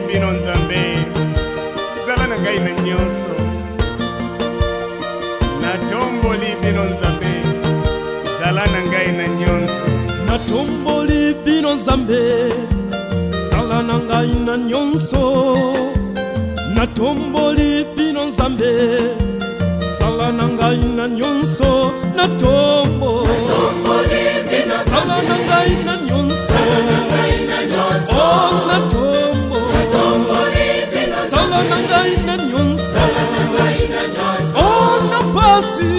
bino nzambe zala na ngai na nyonso natomboli bino nzambe zala na ngai na nyonso natomboli bino nzambe zala na ngai na nyonso natomboli bino nzambe zala na ngai na nyonso natomboli bino zala na ngai na nyonso oh natomboli bino zala na ngai na nyonso oh na pasi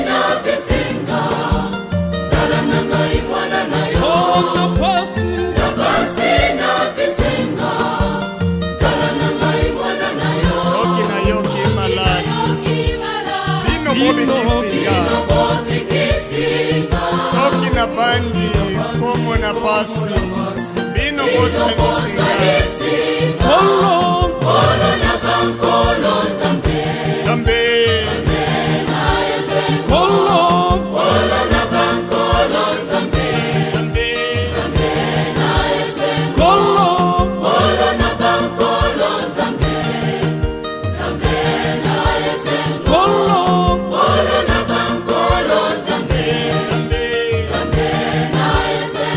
na bisinga zala na ngai mwana na yo oh na pasi na bisinga zala na ngai mwana na yo soki na yoki maladi bino bobikisinga soki na bandi pomo na pasi bino bosalisinga kolo na bankolo nzambe nzambe kolo na bankolo nzambe nzambe kolo na bankolo nzambe nzambe na yese kolo na bankolo nzambe nzambe na yese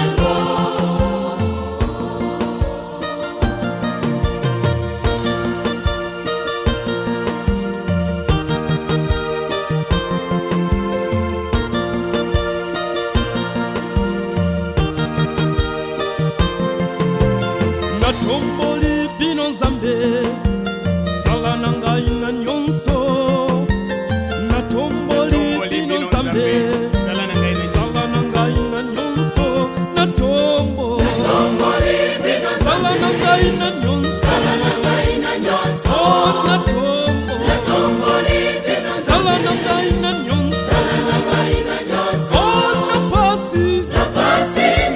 natomboli bino nzambe zala na ngai na nyonso natomboli bino nzambe zala na ngai na nyonso natomboli bino zala na ngai na nyonso oh natomboli bino zala na ngai na nyonso oh na pasi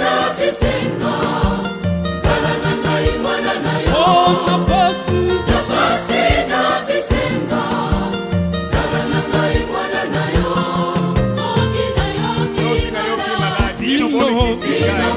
na bisinga zala na ngai mwana na yo oh na pasi na bisinga zala na ngai mwana na yo soki na yoki maladi bino bobikisinga